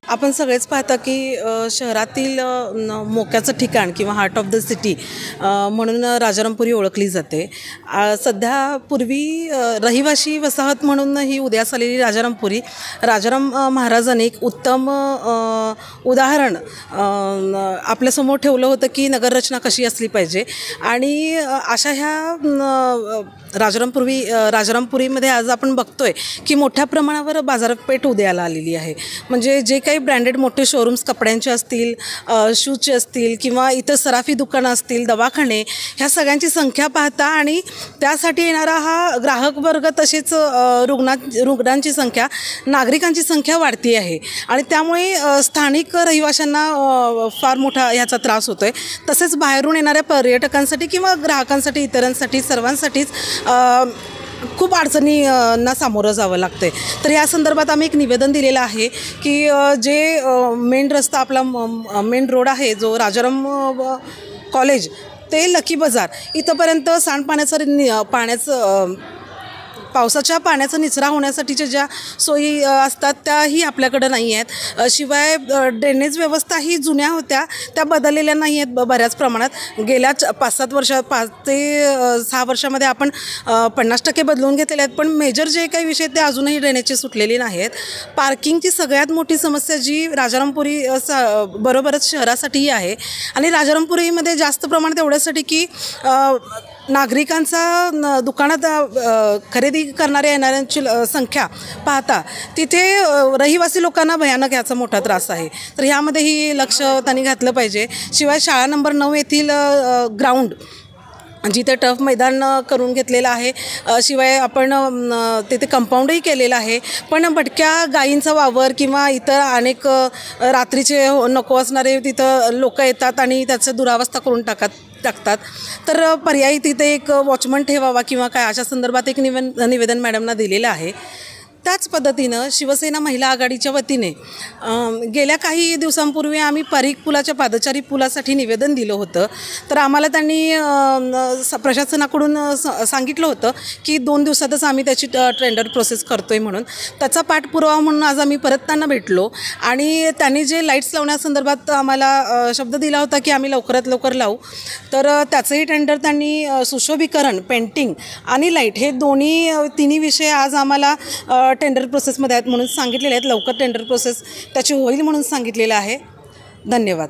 आपण सगळेच पाहता की शहरातील मोक्याचं ठिकाण किंवा हार्ट ऑफ द सिटी म्हणून राजारामपुरी ओळखली जाते। सध्या पूर्वी रहिवाशी वसाहत म्हणून ही उदयास आलेली राजारामपुरी, राजाराम महाराजांनी एक उत्तम उदाहरण आपल्यासमोर ठेवलं होतं की नगररचना कशी असली पाहिजे। आणि अशा ह्या राजारामपुरीमध्ये आज आपण बघतोय की मोठ्या प्रमाणावर बाजारपेठ उदयाला आलेली आहे। म्हणजे जे काही ब्रँडेड मोठे शोरूम्स कपड्यांचे असतील, शूजचे असतील किंवा इतर सराफी दुकानं असतील, दवाखाने, ह्या सगळ्यांची संख्या पाहता आणि त्यासाठी येणारा हा ग्राहक वर्ग तसेच रुग्णांची संख्या, नागरिकांची संख्या वाढती आहे आणि त्यामुळे स्थानिक रहिवाशांना फार मोठा ह्याचा त्रास होतोय। तसेच बाहेरून येणाऱ्या पर्यटकांसाठी किंवा ग्राहकांसाठी, इतरांसाठी, सर्वांसाठीच खूप अडचणींना सामोरं जावं लागतं आहे। तर या संदर्भात आम्ही एक निवेदन दिलेलं आहे की जे मेन रस्ता आपला मेन रोड आहे, जो राजाराम कॉलेज ते लकी बाजार इथंपर्यंत सांडपाण्याचं पावसाच्या पाण्याचा निचरा होण्यासाठीच्या ज्या सोयी असतात त्याही आपल्याकडं नाही आहेत। शिवाय ड्रेनेज व्यवस्था ही जुन्या होत्या, त्या बदललेल्या नाही आहेत बऱ्याच प्रमाणात। गेल्या 5 ते 6 वर्षामध्ये आपण 50% बदलून घेतलेले आहेत, पण मेजर जे काही विषय ते अजूनही ड्रेनेजचे सुटलेले नाही आहेत। पार्किंगची सगळ्यात मोठी समस्या जी राजारामपुरी बरोबरच शहरासाठीही आहे आणि राजारामपुरीमध्ये जास्त प्रमाणात एवढ्यासाठी की नागरिकांचा दुकानात खरेदी करणाऱ्या येणाऱ्यांची संख्या पाहता तिथे रहिवासी लोकांना भयानक याचा मोठा त्रास आहे। तर ह्यामध्येही लक्ष त्यांनी घातलं पाहिजे। शिवाय शाळा नंबर 9 येथील ग्राउंड जिथे टर्फ मैदान करून घेतलेलं आहे, शिवाय आपण तिथे कंपाऊंडही केलेलं आहे, पण भटक्या गायींचा वावर किंवा इतर अनेक रात्रीचे नको असणारे तिथं लोक येतात आणि त्याचं दुरावस्था करून टाकतात। तर पर्यायी तिथे एक वॉचमन ठेवावा किंवा काय अशा संदर्भात एक निवेदन मॅडमना दिलेलं आहे। त्याच पद्धतीनं शिवसेना महिला आघाडीच्या वतीने गेल्या काही दिवसांपूर्वी आम्ही परीख पुलाच्या पादचारी पुलासाठी निवेदन दिलं होतं। तर आम्हाला त्यांनी प्रशासनाकडून सांगितलं होतं की 2 दिवसातच आम्ही त्याची टेंडर प्रोसेस करतो आहे म्हणून। त्याचा पाठपुरावा म्हणून आज आम्ही परत त्यांना भेटलो आणि त्यांनी जे लाईट्स लावण्यासंदर्भात आम्हाला शब्द दिला होता की आम्ही लवकरात लवकर लावू, तर त्याचंही टेंडर त्यांनी सुशोभीकरण, पेंटिंग आणि लाईट हे तिन्ही विषय आज आम्हाला टेंडर प्रोसेसमध्ये आहेत म्हणून सांगितलेले आहेत। लवकर टेंडर प्रोसेस त्याची होईल म्हणून सांगितलेलं आहे। धन्यवाद।